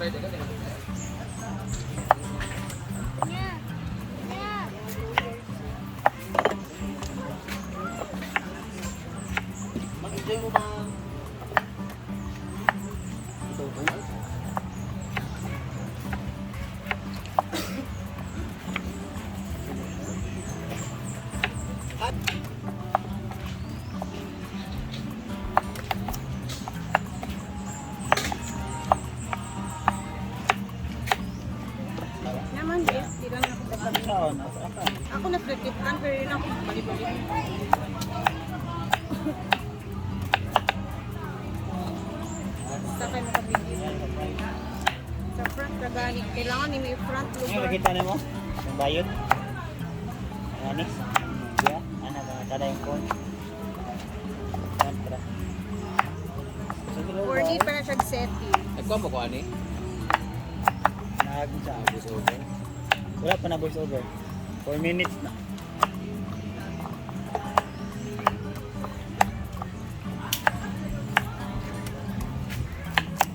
Mag-enjoy mo ba? Ito, Naman din, di lang ako tatapos. Ako na flip-flipan, pero yun ako bali-bali. Basta kayo makabigil. Sa front, kagani. Kailangan ni may front Ano lugar. nakita na mo? Ang bayot? Anis? Yeah? Ano ba? Kada yung phone? Kontra. 4D pa na siya setting. Nagkuha mo ko ani? Nag sa voice over. Wala pa na voice over. 4 minutes na.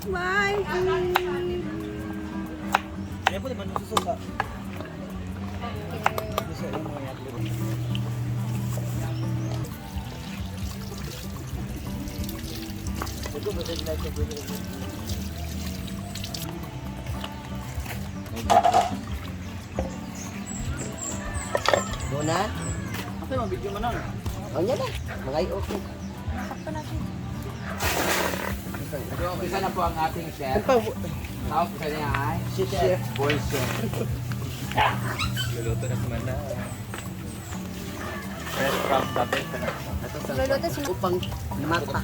Bye! Kaya po naman susuka. Gusto yung mga yaplo. Ito ba din like the video? Muna? Ako yung video mo nun. O yan na. Mga okay. Sakto natin. So, umpisa na po ang ating chef. Tawag ko sa niya ay Chef. Boy Chef. Luluto na naman na. Fresh from the bed na. Luluto sila. Upang mata.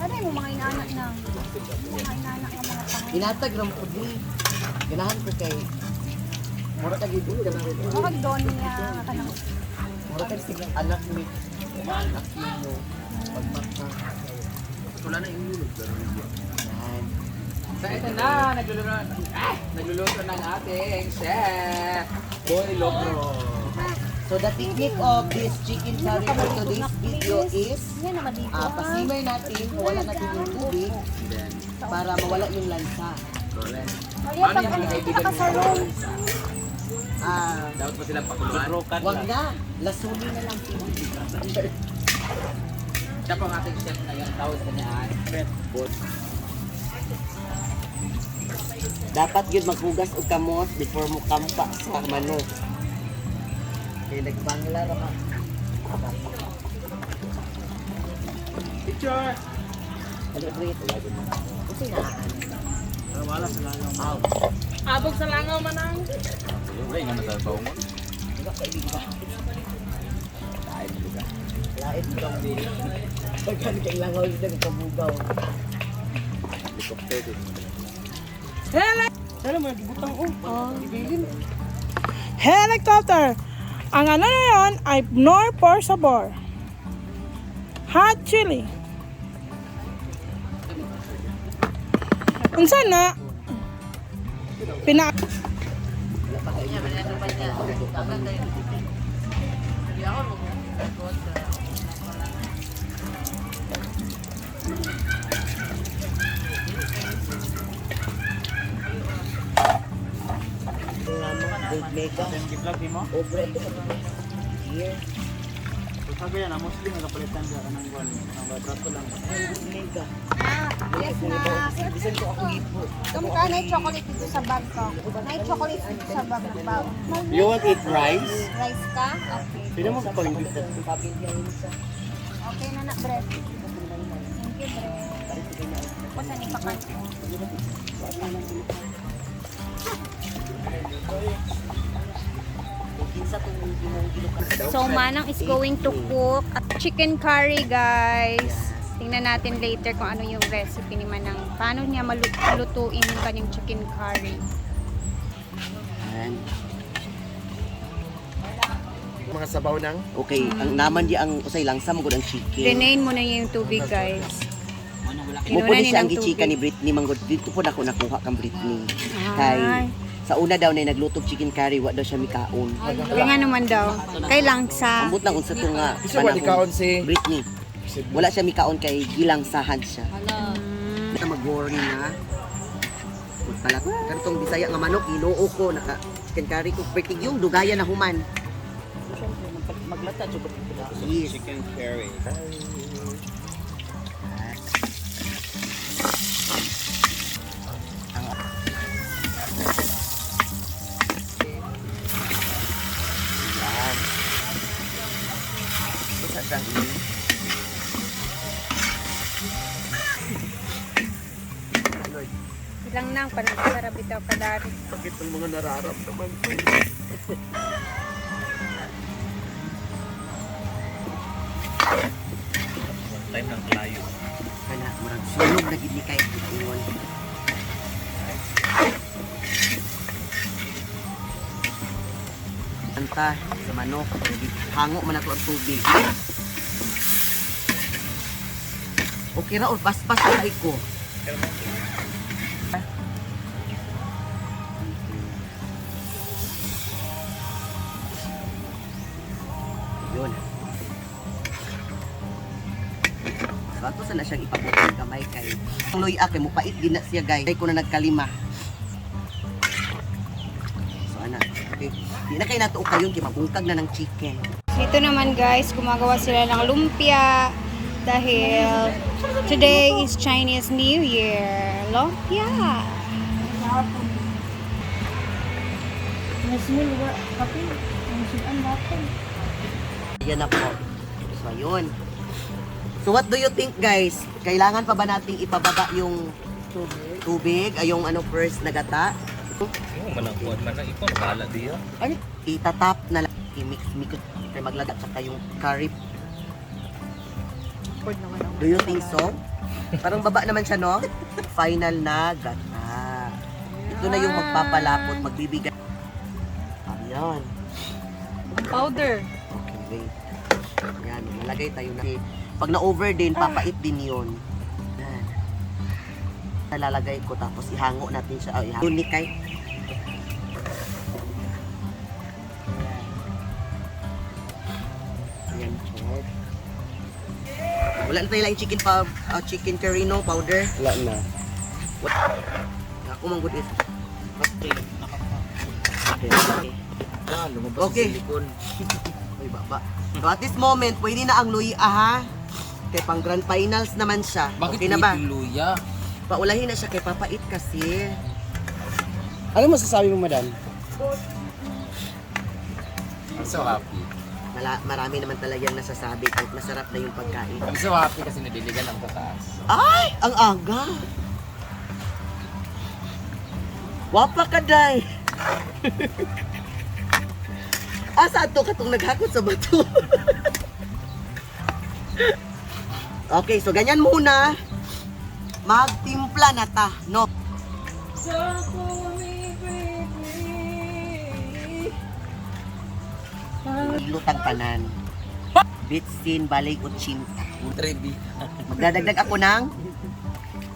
Ano yung mga inaanak na? Mga inaanak ng mga pangay. Inatag ng pudi. Ganahan ko kay mura kag ibu ka na rin. Bakit doon niya ka nang Mura kag sig anak ni anak mo. Pagmata. Wala na yung lulot. Yan. So, ito na. Nagluluto ng ating chef. Boy Logro. So the technique of this chicken curry for today's video is yan naman dito. pasimmer natin, wala natin yung tubig Then, para mawala yung lansa. correct. Maria, pag ano dito nakasalong. Dapat pa silang pakuluan. Wag na, lasunin na lang tubig. Siya po ang ating chef ngayon. Tawag sa niya ay Boy. Dapat yun maghugas og kamot before mo kampa sa manok. Kaya nagbangla ra ka. Picture! Ano great lagi mo. Kasi na. Wala sa langaw. Aw. Abog sa langaw manang. Wala yung naman sa baungon. Diba kaibigan ba? Kain mo ba? Lain mo lang din. Pagkan kailangan ulit ng kabugaw. Helicopter din. Sana mga gibutang Ibilin. Helicopter. Ang ano na yun ay Knorr por sabor. Hot chili. Unsa na? Pina Gold mega. Gi-vlog mo? Obre. Here. Sabi yan, Muslim ang kapalitan siya kanang gwan. Ang batrato lang. Gold mega. Yes na. Bisan ko ako ipo. Tum ka na chocolate dito sa bag ko. May chocolate dito sa bag ng bao. You want eat rice? Rice ka? Okay. Pwede mo pag-invite sa Okay na na, Brett. Thank you, Brett. Kusa ni Pakan. So, Manang is going to cook chicken curry, guys. Tingnan natin later kung ano yung recipe ni Manang. Paano niya malutuin yung kanyang chicken curry. mga sabaw nang okay ang naman di ang usay lang sa magud ang chicken. Renain mo na yung tubig, guys. Mo Kinuha pwede ni siya ang ng gichika ni tubig. Britney manggod dito po ako nakuha kang Britney. Kay Ay. sa una daw na naglutog chicken curry wa daw siya mikaon. Kaya nga naman daw. Kay lang sa... Ambot lang unsa to nga. Isa wa ikaon si Britney. Wala siya mikaon kay gilang sahan siya. Mm. Na mag-worry na. Pala, kantong Bisaya nga manok, ginoo ko, naka chicken curry ko, pertig yung dugayan na human. Siyempre, maglata, tsukot. Yes. Chicken curry. Yan. Isa siyang ini. Lord, Ilang nang panagkara bitaw kadari. sakit ang mga nararamdaman ko. Time ng layo. Kana, murag sunog na gid ni kay ingon. Anta sa manok, hango man ako ang tubig. Okay ra, paspas sa kay ko. Yun. So, ato sana siyang ipabukod kamay kay ang luya kay mupait din na siya guys. Kay ko na nagkalima. So ana, okay. Di na kay nato kayon kay mabungkag na ng chicken. Ito naman guys, gumagawa sila ng lumpia dahil today is Chinese New Year. Lumpia. Yan na po. So ayun. So what do you think guys? Kailangan pa ba nating ipababa yung tubig? Ay yung ano first na gata? Yung manangkuan man na ikaw, nakala diya. Ay, itatap na lang. I-mix kay maglagat saka yung curry. Do you think so? Parang baba naman siya, no? Final na gata. Ito na yung magpapalapot, magbibigay. Ayan. Powder. Okay, wait. Ayan, nalagay tayo na. Pag na-over din, papait din yun. Ayan. Nalalagay ko, tapos ihango natin siya. Oh, ihango ni Kai. Ayan, chod. Wala na tayo lang chicken chicken curry no powder. Wala na. Ako mang good is. Okay, Okay, okay. Ah, lumabas Okay. sa silikon. Uy, baba. So at this moment, pwede na ang luya ha. Kay pang grand finals naman siya. Okay na ba? luya? Paulahin na siya kay papait kasi. Ano masasabi mo, madam? I'm so happy. Marami naman talagang nasasabi kahit masarap na yung pagkain. I'm so happy kasi nadiligan ang tataas. Ay! Ang aga! Wapa ka, day! Asa ato katong naghakot sa bato? Okay, so ganyan muna. Magtimpla na ta, no? Lutang tanan. Bitsin, balay, utsinta. Trebi. Magdadagdag ako ng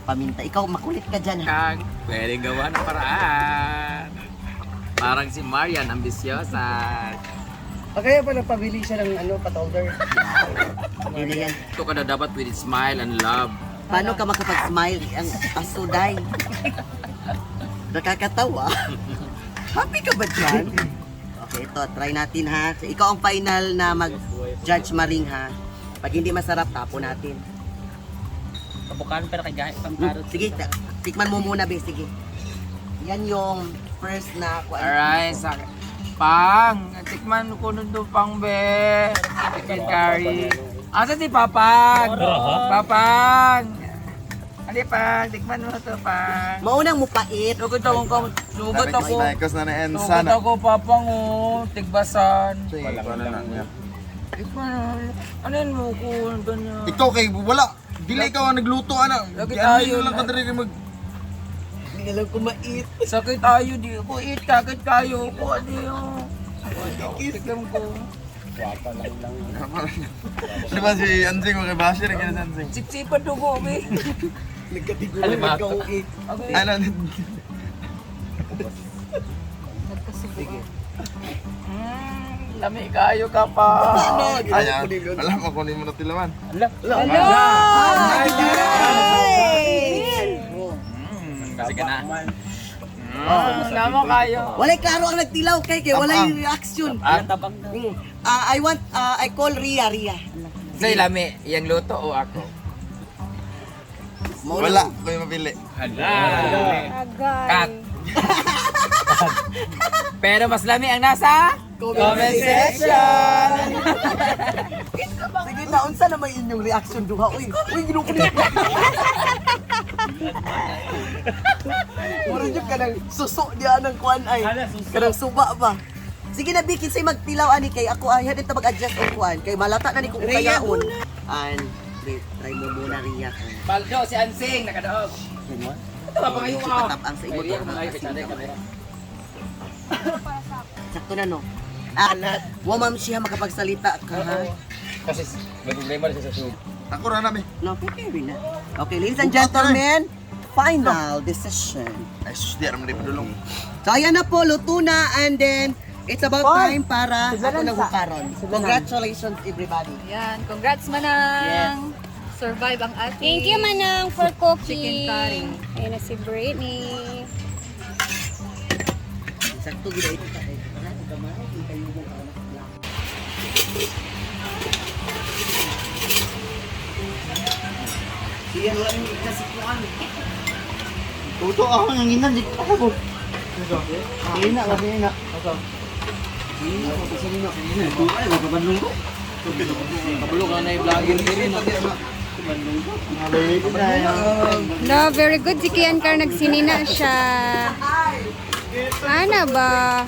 paminta. Ikaw, makulit ka dyan, ha? Kang, pwede gawa ng paraan. Parang si Marian, ambisyosa. Kaya pa nagpabili siya ng patolder. Okay na yan. Ito ka na dapat with smile and love. Paano ka makapag-smile? Ang asuday. Nakakatawa. Happy ka ba dyan? Okay, ito. Try natin ha. So, ikaw ang final na mag-judge Maring ha. Pag hindi masarap, tapo natin. Kabukan pero kay gahit pang karot. Sige, tikman mo muna, be. Sige. Yan yung first na Alright, Pang, tikman ko nun doon pang be. Chicken curry. Asa si Papang? Papang! Ali Pang, tikman mo to Pang. Maunang mupait. Sugod ako, sugod ako. Naikos na na Ensa Sugod na. ako Papang oh, tigbasan. Wala na lang. Tikman, anin mo ko, ganyan. Ikaw kay wala. Dili ikaw ang nagluto ana. Lagi Yan tayo. lang ka diri mag Hindi na lang kumait. Sakit tayo, di ko eat, kakit kayo ko, ano yun. Tikman ko. Di ba si Anjing mo kay Bashir kay Anjing. Sip-sipan dugo, be. Nagkatigulan nagkauit. Ano Lami kayo ka pa. Ayan. Alam ako ni mo na tilawan. Kasi ka na. Namo kayo. Walay klaro ang nagtilaw kay walay Tabang. reaction. Tabang daw. I call Ria. Say lami, yang luto o ako? Wala, ko yung mapili. Agay. Cut. Pero mas lami ang nasa comment section. Sige na, unsa naman inyong reaction duha? Uy, ginukulit. Mura yung kanang suso diya ng kuan ay. Kanang suba ba? Sige na, Vicky, say magtilaw ani kay ako ay hadit na mag-adjust ang kuan kay malata na ni kung kayaon. And wait, try mo muna Ria. Baldo si Ansing nakadaog. Ito ba pangayo ka? Patapang sa imo Ria to. mo ay kay kamera. Sakto na no. Wa ma'am siya makapagsalita ka ha. Kasi may problema siya sa show. Ako na namin. No, okay rin na. Okay, ladies and gentlemen, final decision. Ay, sus, di aram na padulong. So ayan na po, luto na and then it's about time para ako na hukaron. Congratulations everybody. Yan, congrats Manang! Survive ang ating Thank you, Manang, for cooking. Chicken curry. Ayan na si Brittany. Sakto gila ito ka. Siya wala yung ikasikuan. Tuto ako nang inan di ako po. Ina kasi ina. Ina ko kasi ina. Ina ko ay magkabandong ko. Kabulong ka na i-vlogger din na. No, very good. Si Kian Car nagsinina siya. Ano ba?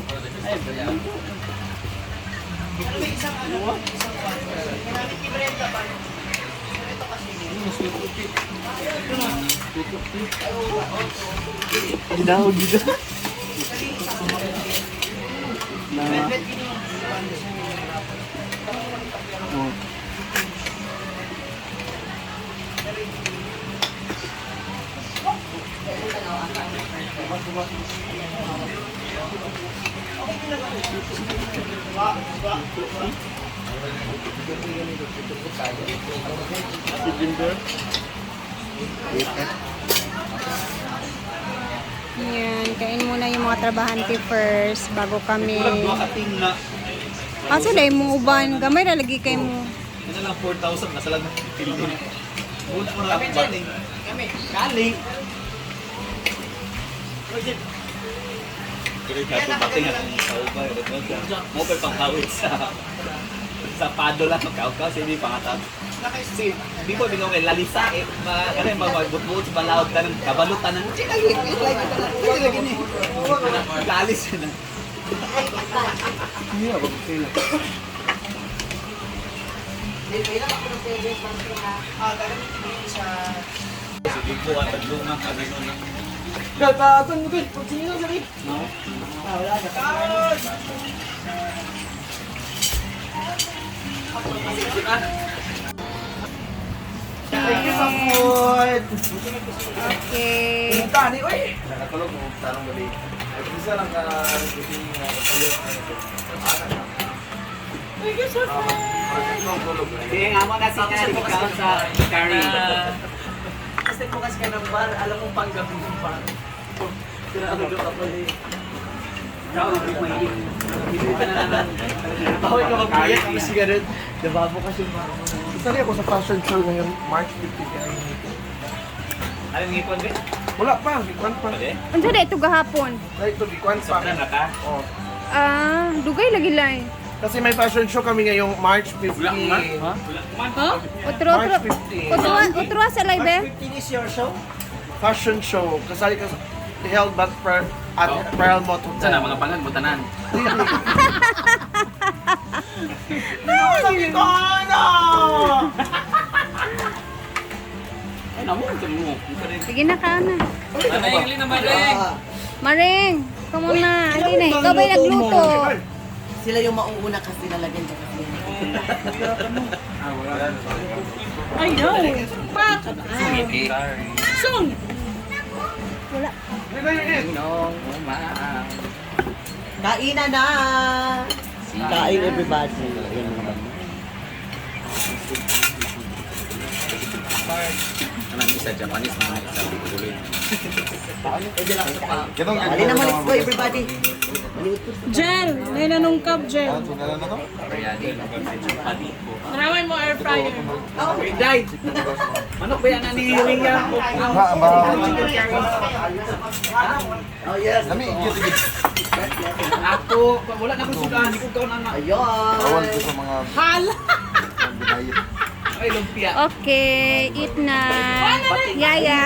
Ginahod dito. Yan, kain muna yung mga trabahante first bago kami. Kaso dahil mo uban, gamay na lagi kayo mo. Ano lang 4,000 nasa lang pili. Muna mo lang kami. Kali. Kaya ka pati nga sa ubay, mo pa panghawit sa pado lang magkaukaw hindi pangatag. Si di ko bingo kay lalisa eh kasi magbutbut sa balawd tanang kabalutan ng lagi ni. Lalis na. Niya ba sila? Sige po ang tagluma kami nun. Kakakon mo gud, pag sino sa rin. No? Thank you sa food. Okay. Tani, oy. Nakatulog mo, tarong bali. Ay, isa lang ka gising na kapulong. Thank you sa food. Sige nga mo na ikaw sa curry. Kasi bukas ka ng bar, alam mo pang gabi ng bar. Sinabi ko ka pala Ikaw ang mahilig. Hindi ka na naman. Bawal ka mag-project. Kasi ganun. Nababo kasi yung mga Isali ako sa fashion show ngayon, March 15. Kaya yung Ano yung ipon, Ben? wala pa, bigwan pa. Pwede? Ano na ito gahapon? Ay, ito, bigwan pa. Sobra na ka? Oh. Ah, dugay lagi lang. Kasi may fashion show kami ngayong March 15. Ha? Huh? Otro, March otro. 15. Otro sa live eh? 15 is your show? Fashion show. Kasali ka held back at Pearl Moto. Sana mga pangan mo tanan. Ay, namo, ito mo. Sige na ka na. Ano yung lina Maring? Maring, come on na. Hindi na, ikaw ba'y nagluto? Sila yung mauuna kasi lalagyan ko kasi. I know. Pak! Sige. Soon! Nong umaang. Kainan na! Kain everybody. Kanang isa Japanese na isa Mongolian. Ali naman let's go everybody. Gel. May nanungkap gel. Biryani. Paniko. Maramay mo air fryer. Day. Manok ba yan ni Ria? Oh yes. Ako, wala na ko sugahan, hindi ko kaon anak. Ayun. Hala. Ay, lumpia. Okay, eat na. Yaya.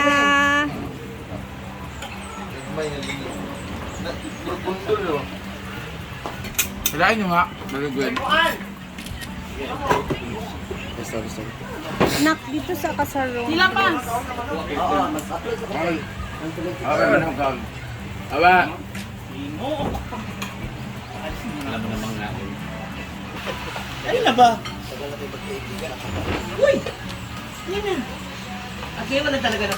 Kailangan nyo nga. Very good. Nak, dito sa kasarong. Sila pa. Aba. Alam mo namang nga. Ay na ba? Yan na. Okay, wala talaga na